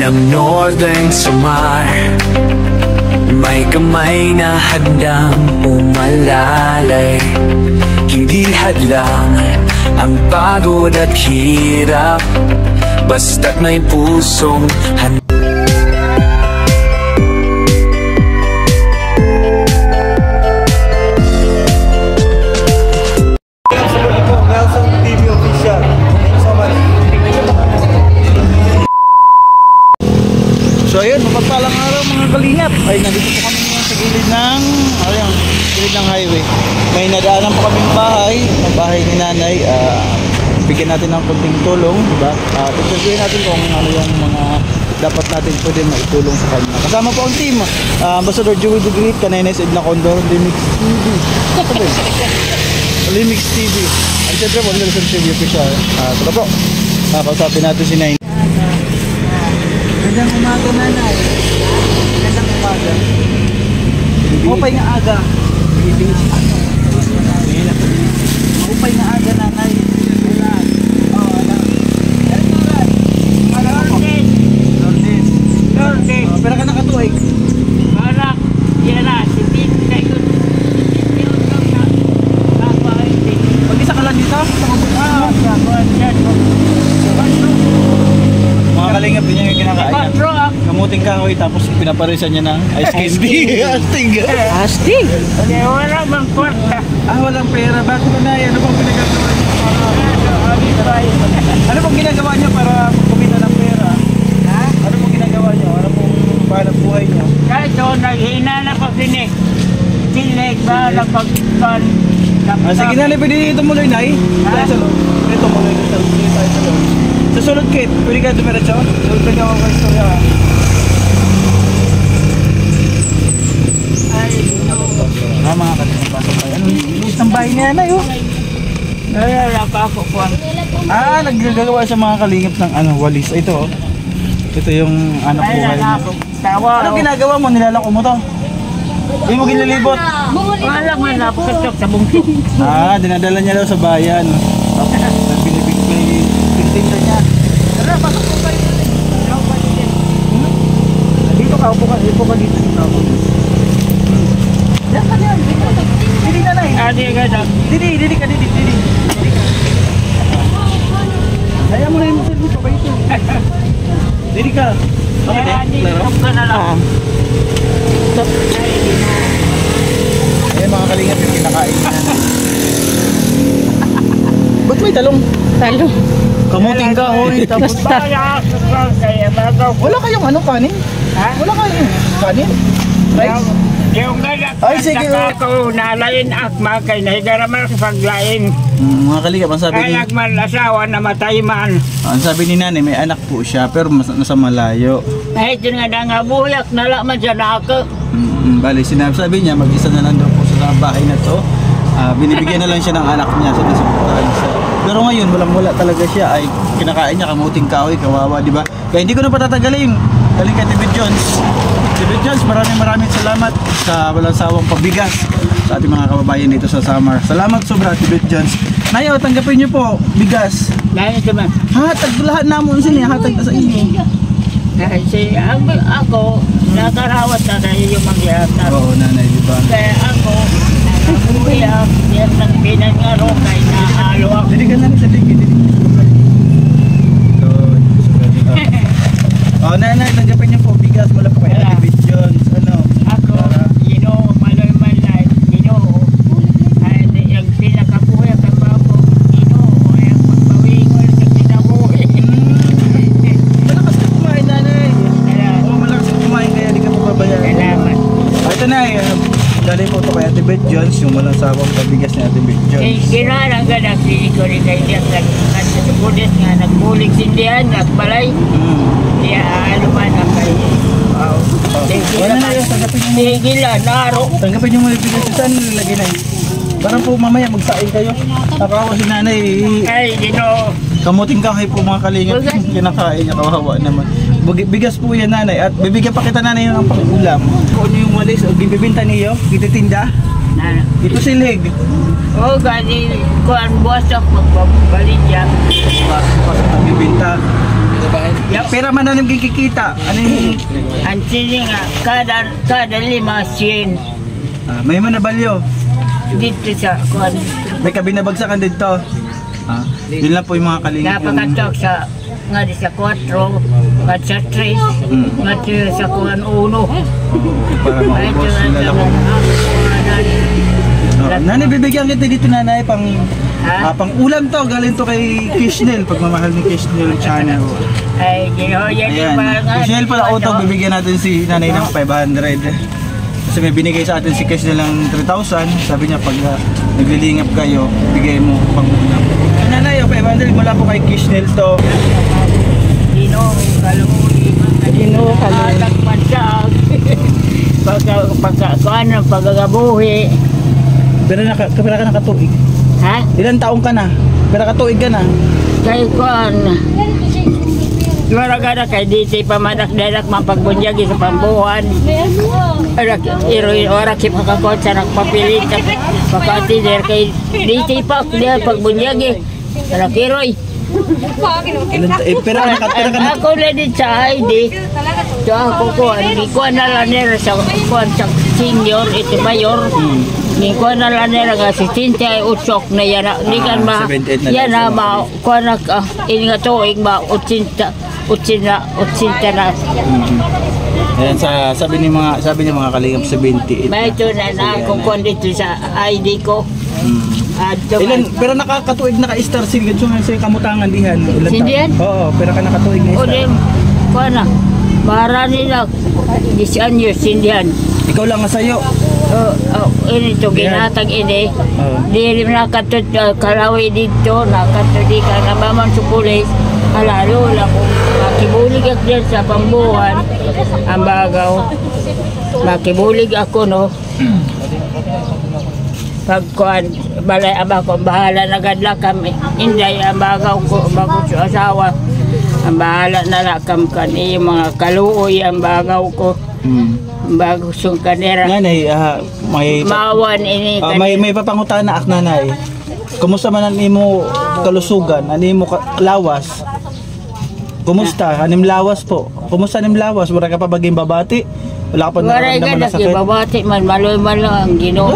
ng Northern Samar. May kamay na handang umalalay, hindi hadlang ang pagod at hirap, basta't may pusong handa. So ayun, mapagpalang araw mga kalingap. Ay nandito po kami ngayon sa gilid ng gilid ng highway. May nadaanan po kaming bahay, ang bahay ni nanay. Bigyan natin ng konting tulong, diba? Tignan natin kung ano yung mga dapat natin pwede maitulong sa kanya. Kasama po ang team, Ambassador Joey the Great, Kanaynes Edna Condor, Limix TV. Limix TV. Ang siyempre po, Nelson TV official. Tara po, kausapin natin si Nay. Magandang umaga, nanay. Magandang umaga. Upay nga aga. Upay nga aga, nanay. Pero ka nakatuig. Anak, yan na. Hindi na yun. Hindi yun lang na. Pag-isa ka lang dito? Mga kalingap din yung kinakain. Kamuting kahoy tapos pinaparisan niya ng ice candy. Astig! Astig? Wala bang kwarta. Walang pera. Bakit ba na? Ano bang pinagagawa niya? Ano bang ginagawa niya para kumita ng pera? Ha? Ano bang ginagawa niya? Ano bang pahanap buhay niya? Kahit doon, naghina na pa sinig. Sinig ba na pagpan. Sige na, pwede tumuloy na eh. Pwede tumuloy na sa loob. Sa sulod kit, pwede ka dumiretso? Sulod ka ako kayo istorya. Mga kalingap, pasok tayo. Ano yung isang bahay niya na yun? Nalala pa ako po. Naggagawa sa mga kalingap ng walis. Ito, ito yung buhay niya. Ano ginagawa mo? Nilalako mo to? Hindi mo ginalibot? Wala man napakatok sa bungkit. Dinadala niya daw sa bayan. Pintinda niya. Tara, pasok po kayo. Dito ka, upo ka dito. Yan ka yan. Didi na na eh. Didi ka. Kaya mo na yung service pa ito. Didi ka. Bakit eh? Klaro? Ayan mga kalingap yung kinakain niya. Ba't may talong? Talong. Kamuting kahoy. Tapos wala kayong kanin? Ha? Wala kayong kanin? Rice? Yung Ay, sige. ako nalain akma kay nahigaraman sa paglain. Mga kalingap, ang sabi ni... Kaya man asawa namatay man. Ang sabi ni nanay, may anak po siya pero nasa malayo. Ay, nga nga buyak nalaman siya na ako. Bali, sabi niya, mag-isa na lang daw po sa bahay na to. Binibigyan na lang siya ng anak niya sa nasuportahan siya. Pero ngayon, walang-wala talaga siya. Ay, kinakain niya kamuting kahoy, kawawa, di ba? Kaya hindi ko na patatagalin. Galing kay TV Jones. TV Jones, maraming salamat sa walang sawang pabigas sa ating mga kababayan dito sa Samar. Salamat sobra, TV Jones. Nayo, tanggapin niyo po, bigas. Dahil naman. Hatag lahat namon sini, hatag sa inyo. Kasi ako, nakarawat na tayo yung magyata. Oo, nanay, di ba? Kaya ako, nakuya, yan ang pinangaro kay nahalo ako. Dili ka lang sa ligid. Nanay, tanggapin niyo po bigas mula po kay TV Jones. Ako, maloy-man na, ay yung pinakabuhay ka pa ako, ay ang magpawingon sa kinabuhi. Malakas ka kumain, nanay. Malakas ka kumain kaya di ka mababayaran. Salamat. Ito na, dali po ito kay Ate Beth Jones, yung walang sawang pabigas ni Ate Beth Jones. Kinalang ka na, ko rin kayo niya sa pulis nga, nagbulig sindihan, nagbalay. Kaya man na kayo. Tigilan, naro. Tanggapin niyo mga bigas sa saan nilagay na parang po mamaya magsain kayo. Nakawa si nanay. Ay, Kamuting kahoy po mga kalingap. Kinakain niya, kawawa naman. Bigas po yan nanay. At bibigyan pa kita nanay ng pang-ulam. Kung ano yung walis o bibibinta niyo, ititinda. Ito silig. Gani, kuhan buwas ako magbabalik yan. Pasok na bibinta. Pera man nanim kikita. Ano yung Ang sini nga, kada 500 may manabalyo. dito sa kuan. May kabinabagsakan dito. Yun lang po yung mga kalingap. Napakatok sa nga di sa 4, nga sa 3, nga sa kuan 1. Para maubos nila lang. Nanay, bibigyan kita dito nanay pang pang ulam to, galing to kay Kishnel, pagmamahal ni Kishnel channel. Ay, ginoya din Ayan, pa nga. Kishnel pala utang, bibigyan natin si nanay ng 500. Kasi may binigay sa atin si Kishnel ng 3,000. Sabi niya pag naglilingap kayo, bigay mo pang ulam. Nanay, 500 mula po kay Kishnel to. Ginoo kaluli. Ginoo kaluli. Nagpansag. Pagkakuan ng pagagabuhi. Pero ka nakatuig. Ha? Ilan taong ka na? Pero katuig ka na. Kay kuan. Maragada kay dito pamadak-dadak mapagbunyagi sa pambuhan. Ora kip kakakot sa nagpapilit sa pakatider kay dito pa dia pagbunyagi. Rakiroy. Pero ka na. Ako na din sa ID. So ako kuan, di ko na lang nila sa kuan sa senior, ito mayor. Di ko na lang nila nga si Tinti ay utsok na yan. Di kan ba, yan na ba, kuan na, ini nga tuig ba, utsinta na. Ayan, sabi ni mga kalingap 78. May ito na ako kuan dito sa ID ko. Ilan, pero nakakatuig na ka-star single sa kamutangan dihan. Ilan Sindihan? Oo, pero ka nakatuig na O star. di, kuan na, para nila, 10 anyos, sindihan. Ikaw lang nga sa'yo. Ini to ginatag ini. Oo. Dili na katut kalawi dito, nakatut di ka nabaman sa pulis. Alalo lang kung makibulig ako dyan sa pambuhan, ang bagaw. Makibulig ako, no. Pagkuhan, balay aba ko, bahala na gadla kami. Inday, ang bagaw ko, bago sa asawa. Ang bahala na lakam kan, yung mga kaluoy, ang bagaw ko. Bago sung kanera. Nanay, may Mawan ini may papangutan na ak nanay. Kumusta man ang imo kalusugan, ano imo lawas? Kumusta? Anim lawas po. Kumusta anim lawas? Wala ka pa baging babati? Wala ka pa nararamdaman na sakit? Babati man, maloy man lang ang Ginoo.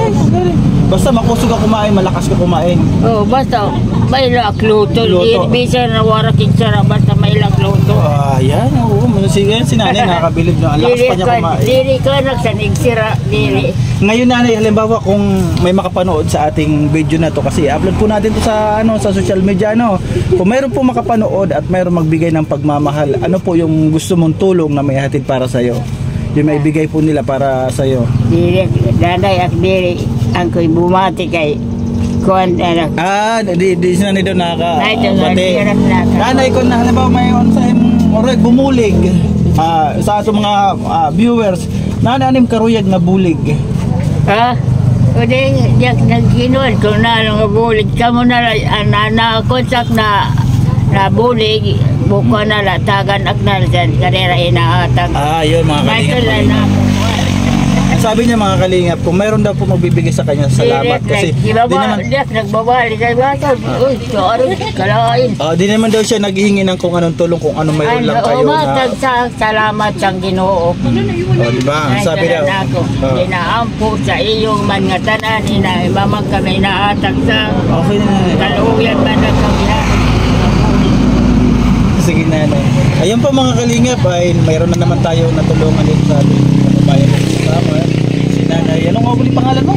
Basta makusog ka kumain, malakas ka kumain. Oh, basta may lakluto. Luto. Bisa na wara kinsara, basta may lakluto. Yan. Oo. Sige, si nanay nakakabilib na. Ang lakas pa niya kumain. Diri ka nagsanigsira, diri. Ngayon nanay, halimbawa kung may makapanood sa ating video na to kasi upload po natin to sa sa social media Kung mayroon po makapanood at mayroon magbigay ng pagmamahal, ano po yung gusto mong tulong na may hatid para sa iyo? Yung maibigay po nila para sa iyo. Diri, daday ak diri ang ko'y bumati kay kuan anak. Di si nanay daw nakakabati. Naka. Nanay ko na halimbawa mayroon sa imong bumulig sa atong mga viewers, nananim karuyag na bulig. O di, diyak nagkinuan ko na nga bulig. Kamu na konsak na bulig. Buko na latagan ak na dyan. Kanira inaatag. Yun mga kalingap. Sabi niya mga kalingap, kung mayroon daw po magbibigay sa kanya, salamat. Kasi di naman... nagbabali sa bata. Uy, sorry, kalain. Di naman daw siya naghihingi ng kung anong tulong, kung ano mayroon lang kayo na... Salamat sa Ginoo. Diba? Sabi daw. Inaampo sa iyong mga tanan, imamang kami naatag sa kaluyan man ang kami na. Sige nanay. Ayun po mga kalingap, ay mayroon na naman tayo natulungan dito sa ating kababayan ng kasama. Si nanay, anong nga ulit pangalan mo?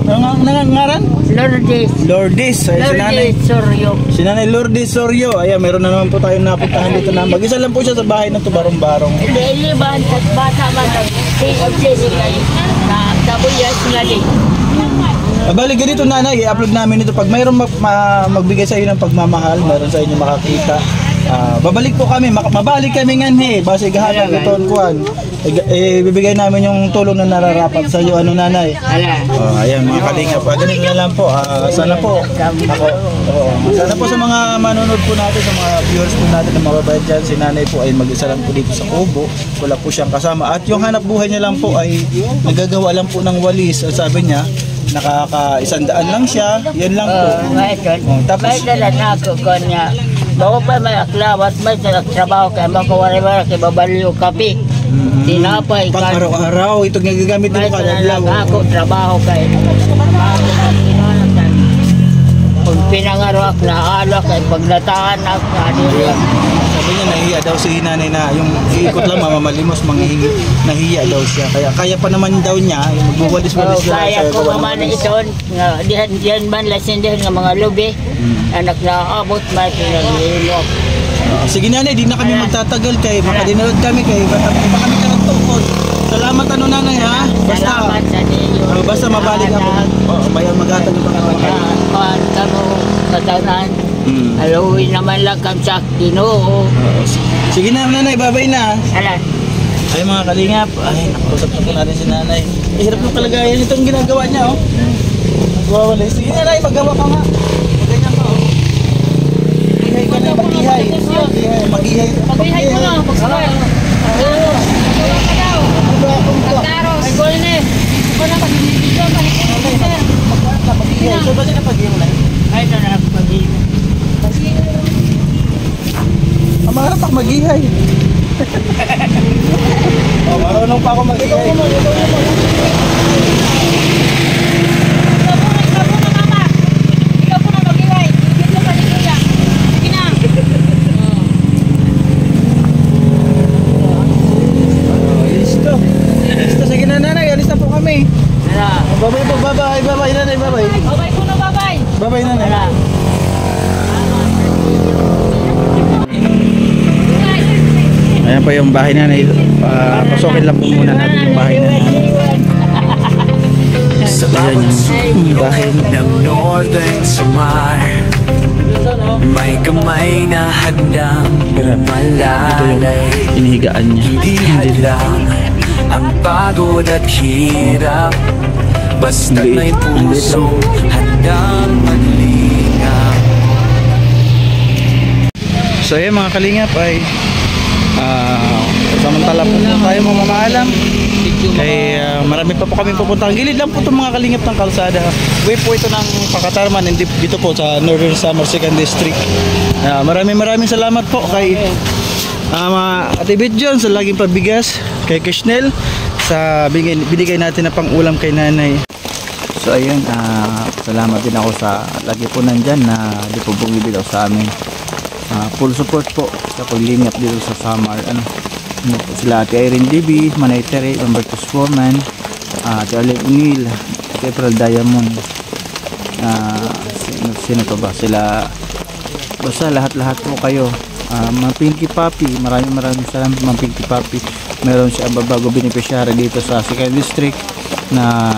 Anong nangangaran? Lourdes. Lourdes. Lourdes Soryo. Si nanay Lourdes Soryo. Ayan, mayroon na naman po tayong napuntahan dito na mag-isa lang po siya sa bahay ng Tubarong-Barong. Hindi ba ang bata man ang siyempre na tabuyas nga din. Balik ganito nanay, i-upload namin ito. Pag mayroon magbigay sa iyo ng pagmamahal, mayroon sa inyo makakita. Babalik po kami, mabalik kami ngayon base gahanap ito kuan. Bibigay namin yung tulong na nararapat sa iyo nanay. Ayan mga kalingap, ganito na lang po. Sana po sana po sa mga manonood po natin, sa mga viewers po natin na mababait dyan, si nanay po ay mag-isa lang po dito sa Kubo. Wala po siyang kasama. At yung hanap buhay niya lang po ay nagagawa lang po ng walis. Sabi niya, nakaka-100 lang siya. Yan lang po. Tapos na ako ko niya. Bago pa may aklawat, may trabaho kaya makawari-wari kay babaliw kape. Tinapay, Pang araw-araw, ito nagagamit mo may kada talaga adlaw. ako trabaho kay kung pinangarwak na alak kay paglataan ako kanila. Sabi niya nahiya daw si nanay na yung iikot lang mamamalimos manghihingi, nahiya daw siya. Kaya pa naman daw niya yung magbuwalis-walis lang Kaya ko naman ito nga dihan man lasindihan nga mga lubi anak na abot may pinag-iinok. Sige nanay, di na kami magtatagal kay makadinalad kami kay baka kami karagtukod. Salamat ano nanay ha. Salamat sa ninyo. Basta mabalik ako. Bayan magatag yung pangalaman. Kuhan kamo katanan. Haluin naman lang kam sa Ginoo. Sige na nanay, babay na. Alas. Ay mga kalingap, ay nakausap na po natin si nanay. Hirap yung kalagayan itong ginagawa niya oh. Nagwawalay. Sige nanay, magawa ka nga. Ganyan ka oh. Maghihay ka na, maghihay. Maghihay. Pagbihay mo na, magsakay. Pagkaros. Ay, gol na eh. Ito na, pag-ibigyo, pag-ibigyo. Maghihay. So ba siya na pag-hiwalay? Ay, ito na pag-ibig. Ang mga tak maghihay. Marunong pa ako maghihay. Ikaw po na mag-iway. Ikaw pa ni Kuya. Sige na. Listo. Listo. Sige na nanay, alis na po kami. Ala. Babay po, babay. Babay nanay, babay. Babay po na, babay. Babay nanay. Ala. Ayan pa yung bahay nanay. Pasokin lang po muna natin yung bahay nanay. Sa Ayan bawat yung bahay sulok ng Northern Samar, may kamay na handang umalalay. inihigaan niya. Hindi hadlang ang pagod at hirap, basta't may puso handang maglingap. So ayan mga kalingap ay samantala po tayo mamamaalam kay marami pa po kami pupunta. Ang gilid lang po itong mga kalingap ng kalsada. Way po ito ng Pakatarman dito po sa Northern Samar 2nd District. Maraming salamat po kay Ate Bidjon sa laging pabigas, kay Kishnel sa binigay natin na pang-ulam kay nanay. So ayun, salamat din ako sa lagi po nandyan na di po bumibitaw sa amin. Full support po sa paglingap dito sa Samar. Sila Ate Irene DB, Manay Tere, Humbertus Foreman, Ate Arlene Unil, Ate April Diamond, sino pa ba? Sila, basta lahat po kayo. Mga Pinky Papi, maraming salamat mga Pinky Papi. Meron siya bago beneficiary dito sa 2nd District na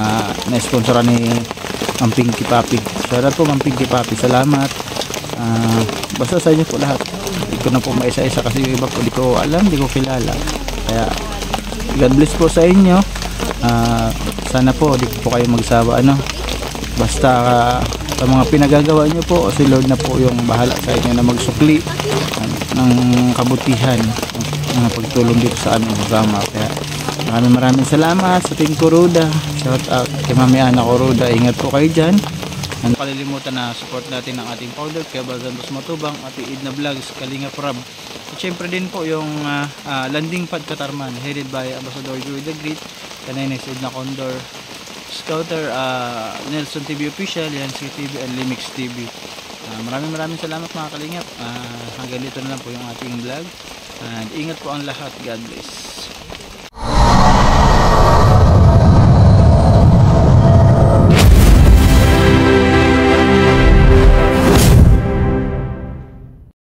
na-sponsoran ni Mang Pinky Papi. Shoutout po Mang Pinky Papi, salamat. Basta sa inyo po lahat. Hindi ko na po maisa-isa kasi yung iba po di ko alam, di ko kilala. Kaya God bless po sa inyo. Sana po di po kayo magsawa basta sa mga pinagagawa nyo po, si Lord na po yung bahala sa inyo na magsukli ng kabutihan ng pagtulong dito sa aming programa. Kaya maraming salamat sa Team Kuruda. Shout out kay Mami Ana Kuruda. Ingat po kayo dyan. Ang palilimutan na support natin ng ating founder kay Balsantos Matubang, Ate Idna Vlogs, Kalinga Prab. At syempre din po yung Landing Pad Katarman headed by Ambassador Joey the Great, Kanay Next Idna Condor, Scouter, Nelson TV Official, Yancy TV and Limix TV. Maraming salamat mga kalingap. Hanggang dito na lang po yung ating vlog. And ingat po ang lahat. God bless.